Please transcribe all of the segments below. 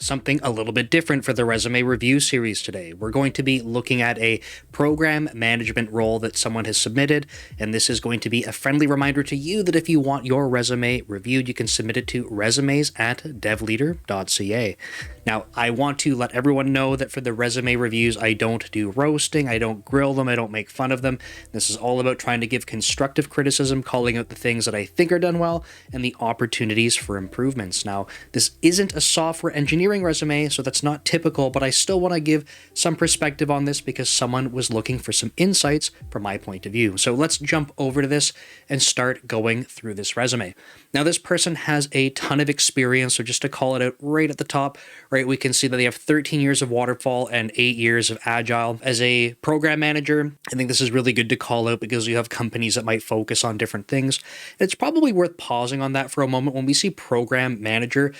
Something a little bit different for the resume review series today. We're going to be looking at a program management role that someone has submitted, and this is going to be a friendly reminder to you that if you want your resume reviewed, you can submit it to resumes@devleader.ca. Now, I want to let everyone know that for the resume reviews, I don't do roasting, I don't grill them, I don't make fun of them. This is all about trying to give constructive criticism, calling out the things that I think are done well, and the opportunities for improvements. Now, this isn't a software engineering resume, so that's not typical, but I still want to give some perspective on this because someone was looking for some insights from my point of view. So let's jump over to this and start going through this resume. Now, this person has a ton of experience, so just to call it out right at the top, right, we can see that they have 13 years of waterfall and 8 years of agile. As a program manager, I think this is really good to call out because you have companies that might focus on different things. It's probably worth pausing on that for a moment. When we see program manager,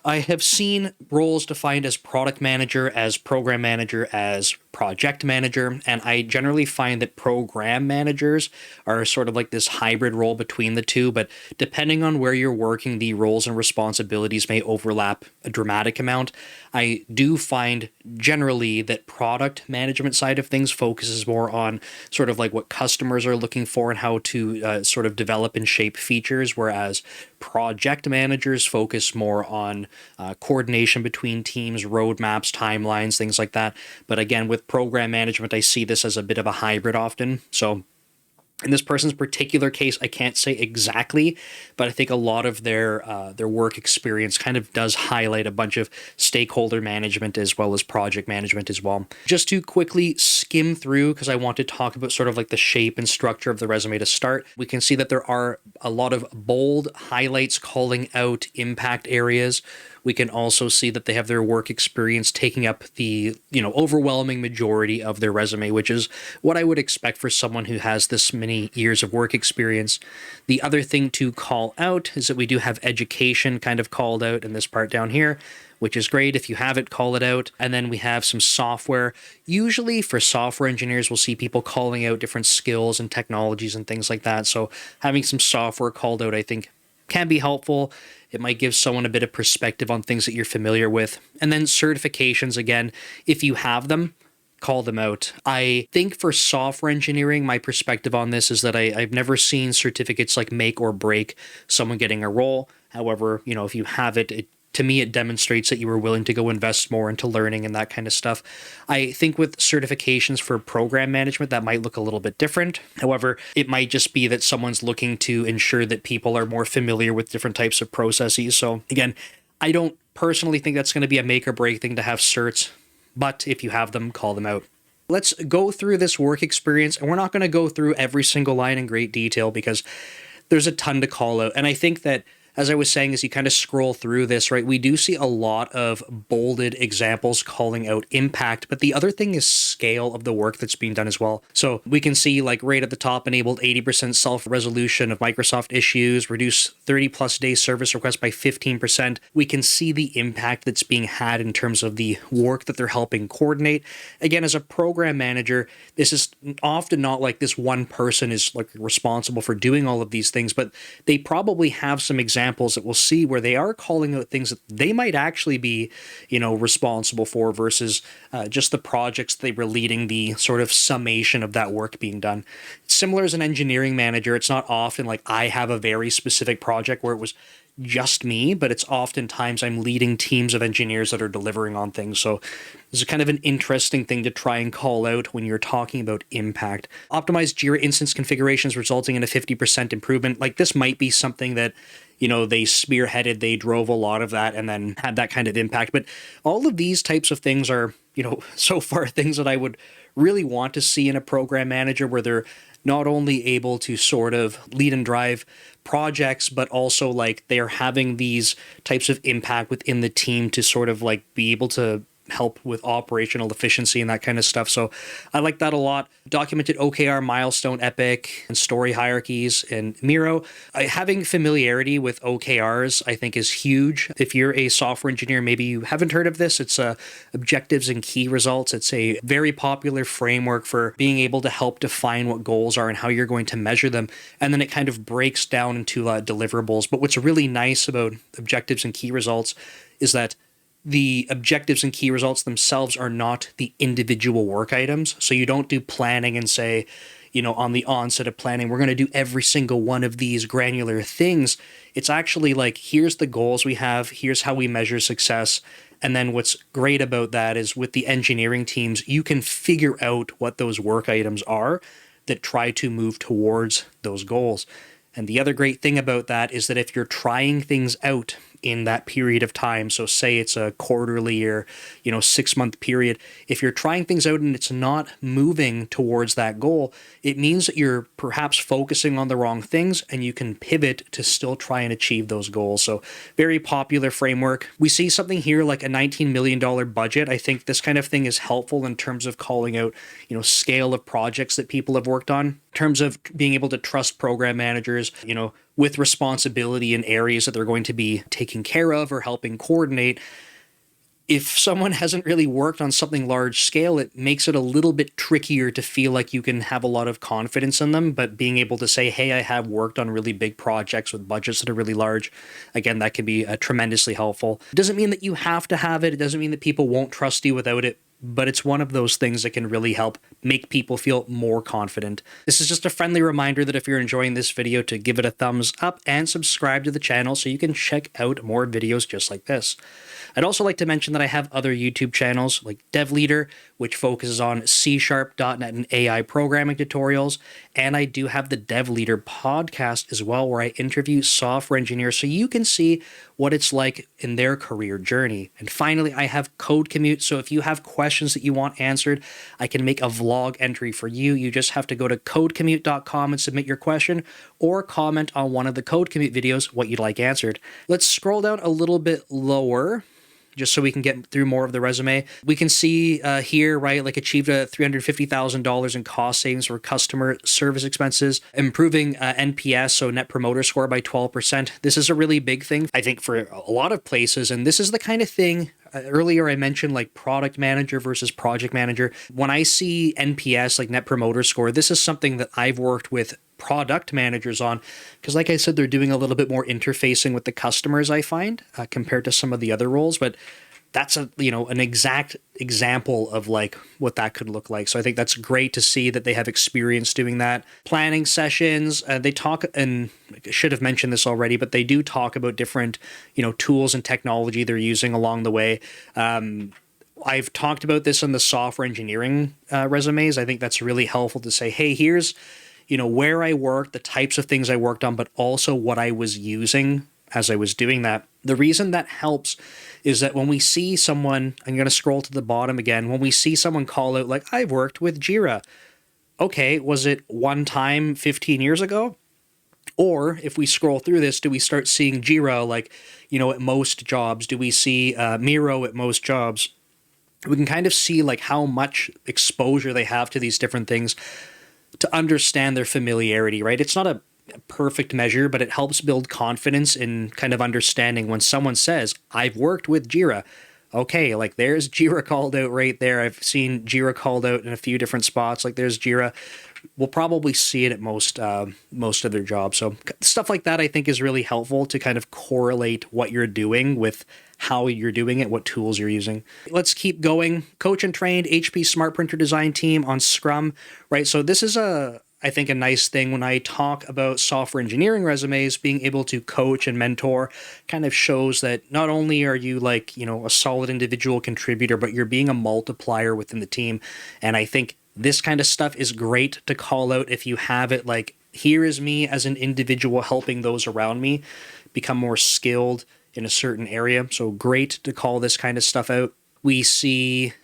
I have seen roles defined as product manager, as program manager, as project manager, and I generally find that program managers are sort of like this hybrid role between the two, but depending on where you're working, the roles and responsibilities may overlap a dramatic amount. I do find generally that product management side of things focuses more on sort of like what customers are looking for and how to sort of develop and shape features, whereas project managers focus more on coordination between teams, roadmaps, timelines, things like that. But again, with program management, I see this as a bit of a hybrid often. So in this person's particular case, I can't say exactly, but I think a lot of their work experience kind of does highlight a bunch of stakeholder management as well as project management as well. Just to quickly skim through, because I want to talk about sort of like the shape and structure of the resume to start, we can see that there are a lot of bold highlights calling out impact areas. We can also see that they have their work experience taking up the, overwhelming majority of their resume, which is what I would expect for someone who has this many years of work experience. The other thing to call out is that we do have education kind of called out in this part down here, which is great. If you have it, call it out. And then we have some software. Usually for software engineers, we'll see people calling out different skills and technologies and things like that. So having some software called out, I think, can be helpful. It might give someone a bit of perspective on things that you're familiar with. And then certifications, again, if you have them, call them out. I think for software engineering, my perspective on this is that I've never seen certificates like make or break someone getting a role. However, if you have it, to me, it demonstrates that you were willing to go invest more into learning and that kind of stuff. I think with certifications for program management, that might look a little bit different. However, it might just be that someone's looking to ensure that people are more familiar with different types of processes. So again, I don't personally think that's going to be a make or break thing to have certs, but if you have them, call them out. Let's go through this work experience, and we're not going to go through every single line in great detail because there's a ton to call out. And I think that, as I was saying, as you kind of scroll through this, right, we do see a lot of bolded examples calling out impact, but the other thing is scale of the work that's being done as well. So we can see like right at the top, enabled 80% self-resolution of Microsoft issues, reduce 30 plus day service requests by 15%. We can see the impact that's being had in terms of the work that they're helping coordinate. Again, as a program manager, this is often not like this one person is like responsible for doing all of these things, but they probably have some examples that we'll see where they are calling out things that they might actually be, responsible for versus just the projects they were leading, the sort of summation of that work being done. Similar as an engineering manager, it's not often like I have a very specific project where it was just me, but it's oftentimes I'm leading teams of engineers that are delivering on things. So this is kind of an interesting thing to try and call out when you're talking about impact. Optimized Jira instance configurations resulting in a 50% improvement. Like this might be something that, they spearheaded, they drove a lot of that and then had that kind of impact. But all of these types of things are, so far things that I would really want to see in a program manager where they're not only able to sort of lead and drive projects, but also like they're having these types of impact within the team to sort of like be able to help with operational efficiency and that kind of stuff. So I like that a lot. Documented OKR, milestone, epic, and story hierarchies in Miro. Having familiarity with OKRs, I think, is huge. If you're a software engineer, maybe you haven't heard of this. It's objectives and key results. It's a very popular framework for being able to help define what goals are and how you're going to measure them. And then it kind of breaks down into deliverables. But what's really nice about objectives and key results is that the objectives and key results themselves are not the individual work items. So you don't do planning and say, on the onset of planning, we're going to do every single one of these granular things. It's actually like, here's the goals we have, here's how we measure success. And then what's great about that is with the engineering teams, you can figure out what those work items are that try to move towards those goals. And the other great thing about that is that if you're trying things out in that period of time, so say it's a quarterly or 6-month period, if you're trying things out and it's not moving towards that goal, it means that you're perhaps focusing on the wrong things, and you can pivot to still try and achieve those goals. So very popular framework. We see something here like a $19 million budget. I think this kind of thing is helpful in terms of calling out scale of projects that people have worked on, in terms of being able to trust program managers with responsibility in areas that they're going to be taking care of or helping coordinate. If someone hasn't really worked on something large scale, it makes it a little bit trickier to feel like you can have a lot of confidence in them. But being able to say, hey, I have worked on really big projects with budgets that are really large, again, that can be tremendously helpful. It doesn't mean that you have to have it. It doesn't mean that people won't trust you without it. But it's one of those things that can really help make people feel more confident. This is just a friendly reminder that if you're enjoying this video, to give it a thumbs up and subscribe to the channel so you can check out more videos just like this. I'd also like to mention that I have other YouTube channels like DevLeader, which focuses on C#, .NET, and AI programming tutorials. And I do have the DevLeader podcast as well, where I interview software engineers so you can see what it's like in their career journey. And finally, I have Code Commute. So if you have questions that you want answered, I can make a vlog entry for you. You just have to go to codecommute.com and submit your question, or comment on one of the Code Commute videos what you'd like answered. Let's scroll down a little bit lower, just so we can get through more of the resume. We can see here, right, like achieved a $350,000 in cost savings for customer service expenses, improving NPS, so Net Promoter Score, by 12%. This is a really big thing, I think, for a lot of places. And this is the kind of thing, earlier I mentioned like product manager versus project manager. When I see NPS, like Net Promoter Score, this is something that I've worked with product managers on, because like I said, they're doing a little bit more interfacing with the customers, I find, compared to some of the other roles. But that's an exact example of like what that could look like. So I think that's great to see that they have experience doing that. Planning sessions, they talk, and I should have mentioned this already, but they do talk about different tools and technology they're using along the way. I've talked about this in the software engineering resumes. I think that's really helpful to say, hey, here's where I worked, the types of things I worked on, but also what I was using as I was doing that. The reason that helps is that when we see someone, I'm going to scroll to the bottom again, when we see someone call out like, I've worked with Jira. Okay, was it one time 15 years ago? Or if we scroll through this, do we start seeing Jira like, at most jobs? Do we see Miro at most jobs? We can kind of see like how much exposure they have to these different things to understand their familiarity, right? It's not a perfect measure, but it helps build confidence in kind of understanding when someone says, I've worked with Jira. Okay, like there's Jira called out right there. I've seen Jira called out in a few different spots. Like there's Jira. We'll probably see it at most of their jobs. So stuff like that I think is really helpful to kind of correlate what you're doing with how you're doing it, what tools you're using. Let's keep going. Coach and trained HP Smart Printer Design team on Scrum, right? So this is I think a nice thing when I talk about software engineering resumes. Being able to coach and mentor kind of shows that not only are you like, a solid individual contributor, but you're being a multiplier within the team. And I think this kind of stuff is great to call out if you have it like, here is me as an individual helping those around me become more skilled in a certain area. So great to call this kind of stuff out. We see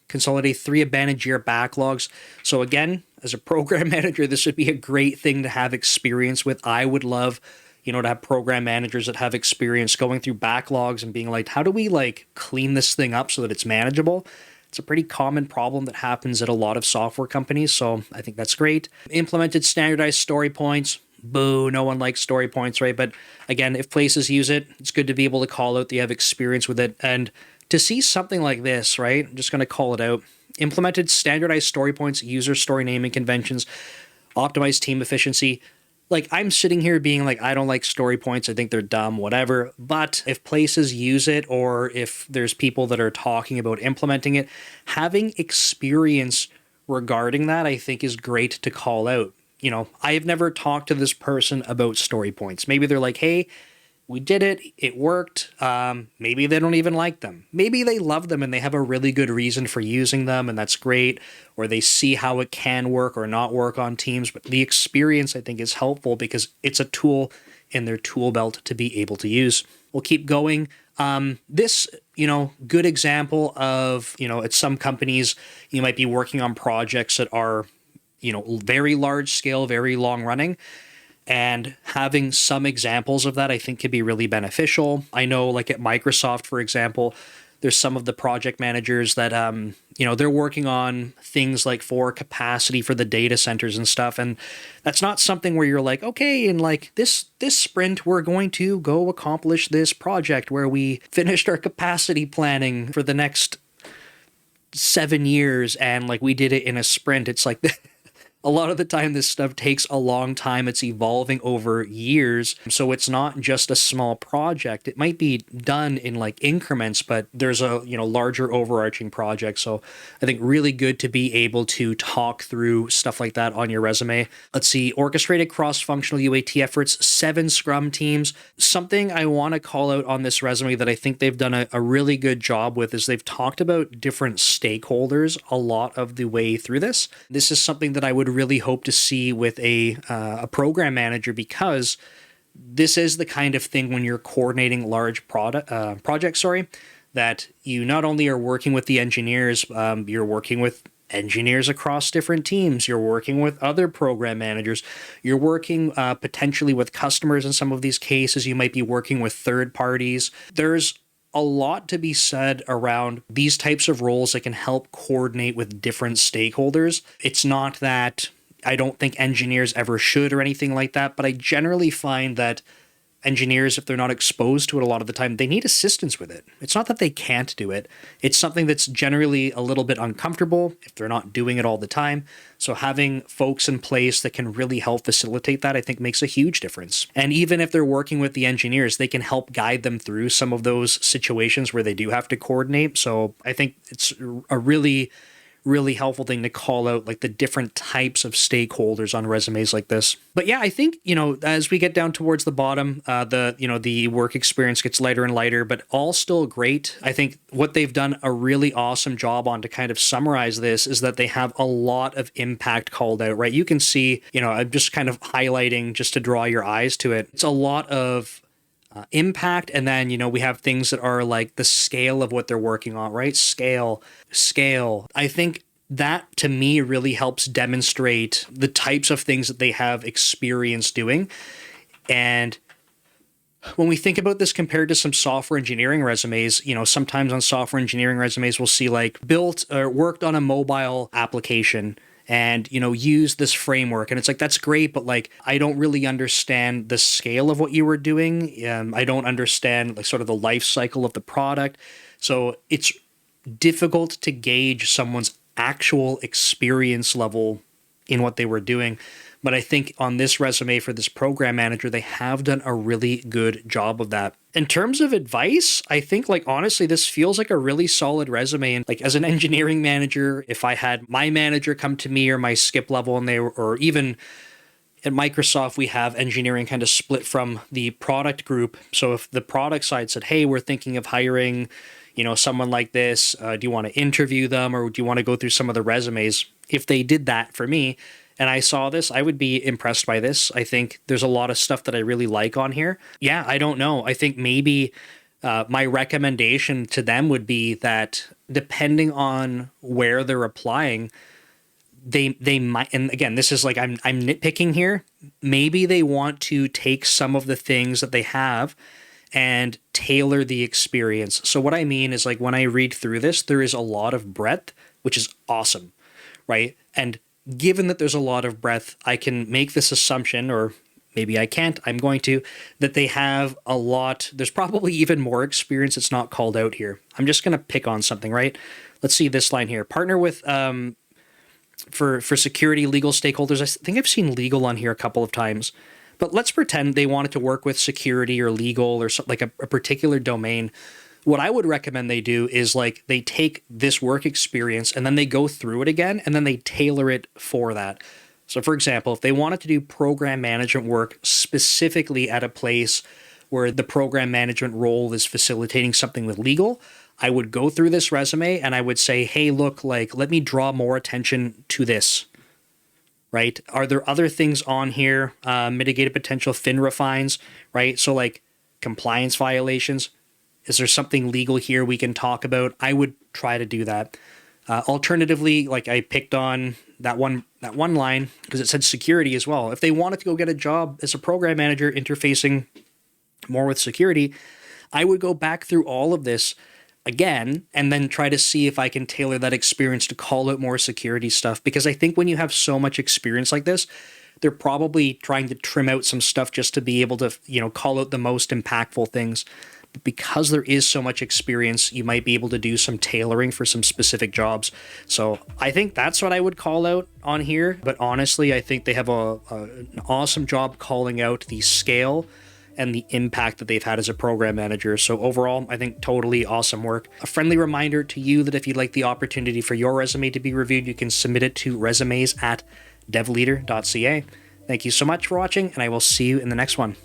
consolidate 3 abandoned Jira backlogs. So again, as a program manager, this would be a great thing to have experience with. I would love, to have program managers that have experience going through backlogs and being like, how do we like clean this thing up so that it's manageable? It's a pretty common problem that happens at a lot of software companies. So I think that's great. Implemented standardized story points. Boo, no one likes story points, right? But again, if places use it, it's good to be able to call out that you have experience with it. And to see something like this, right? I'm just going to call it out. Implemented standardized story points, user story naming conventions, optimized team efficiency. like I'm sitting here being like, I don't like story points. I think they're dumb, whatever. But if places use it, or if there's people that are talking about implementing it, having experience regarding that, I think is great to call out. You know, I have never talked to this person about story points. Maybe they're like, hey, we did it. It worked. Maybe they don't even like them. Maybe they love them and they have a really good reason for using them, and that's great. Or they see how it can work or not work on teams. But the experience, I think, is helpful because it's a tool in their tool belt to be able to use. We'll keep going. This, good example of, at some companies, you might be working on projects that are, very large scale, very long running. And having some examples of that, I think, could be really beneficial. I know, like at Microsoft, for example, there's some of the project managers that, they're working on things like for capacity for the data centers and stuff. And that's not something where you're like, okay, in like this sprint, we're going to go accomplish this project where we finished our capacity planning for the next 7 years. And like we did it in a sprint. It's like a lot of the time, this stuff takes a long time. It's evolving over years. So it's not just a small project. It might be done in like increments, but there's a, larger overarching project. So I think really good to be able to talk through stuff like that on your resume. Let's see, orchestrated cross-functional UAT efforts, 7 Scrum teams. Something I want to call out on this resume that I think they've done a really good job with is they've talked about different stakeholders a lot of the way through this. This is something that I would really hope to see with a program manager, because this is the kind of thing when you're coordinating large projects, that you not only are working with the engineers, you're working with engineers across different teams, you're working with other program managers, you're working potentially with customers in some of these cases, you might be working with third parties. There's a lot to be said around these types of roles that can help coordinate with different stakeholders. It's not that I don't think engineers ever should or anything like that, but I generally find that engineers, if they're not exposed to it a lot of the time, they need assistance with it. It's not that they can't do it. It's something that's generally a little bit uncomfortable if they're not doing it all the time. So having folks in place that can really help facilitate that, I think, makes a huge difference. And even if they're working with the engineers, they can help guide them through some of those situations where they do have to coordinate. So I think it's a really helpful thing to call out, like the different types of stakeholders on resumes like this. But yeah, I think, as we get down towards the bottom, the work experience gets lighter and lighter, but all still great. I think what they've done a really awesome job on, to kind of summarize this, is that they have a lot of impact called out, right? You can see, I'm just kind of highlighting just to draw your eyes to it. It's a lot of impact, and then we have things that are like the scale of what they're working on, right? Scale. I think that to me really helps demonstrate the types of things that they have experience doing. And when we think about this compared to some software engineering resumes, sometimes on software engineering resumes we'll see like built or worked on a mobile application and, use this framework. And it's like, that's great, but like, I don't really understand the scale of what you were doing. I don't understand like sort of the life cycle of the product. So it's difficult to gauge someone's actual experience level in what they were doing. But I think on this resume for this program manager, they have done a really good job of that. In terms of advice, I think, like, honestly, this feels like a really solid resume. And like, as an engineering manager, if I had my manager come to me or my skip level, and or even at Microsoft, we have engineering kind of split from the product group. So if the product side said, hey, we're thinking of hiring, someone like this, do you want to interview them, or do you want to go through some of the resumes? If they did that for me, and I saw this, I would be impressed by this. I think there's a lot of stuff that I really like on here. Yeah, I don't know. I think maybe my recommendation to them would be that depending on where they're applying, they might, and again, this is like, I'm nitpicking here. Maybe they want to take some of the things that they have and tailor the experience. So what I mean is, like, when I read through this, there is a lot of breadth, which is awesome, right? And given that there's a lot of breadth, I can make this assumption, or maybe I can't, I'm going to, that they have a lot. There's probably even more experience that's not called out here. I'm just going to pick on something, right? Let's see this line here. Partner with, for security, legal stakeholders. I think I've seen legal on here a couple of times. But let's pretend they wanted to work with security or legal or like a particular domain. What I would recommend they do is like they take this work experience and then they go through it again and then they tailor it for that. So for example, if they wanted to do program management work specifically at a place where the program management role is facilitating something with legal, I would go through this resume and I would say, hey, look, like, let me draw more attention to this, right? Are there other things on here? Mitigated potential FINRA fines, right? So like compliance violations. Is there something legal here we can talk about? I would try to do that. Alternatively, like I picked on that one line because it said security as well. If they wanted to go get a job as a program manager interfacing more with security, I would go back through all of this again and then try to see if I can tailor that experience to call out more security stuff. Because I think when you have so much experience like this, they're probably trying to trim out some stuff just to be able to, call out the most impactful things. But because there is so much experience, you might be able to do some tailoring for some specific jobs. So I think that's what I would call out on here. But honestly, I think they have an awesome job calling out the scale and the impact that they've had as a program manager. So overall, I think totally awesome work. A friendly reminder to you that if you'd like the opportunity for your resume to be reviewed, you can submit it to resumes@devleader.ca. Thank you so much for watching, and I will see you in the next one.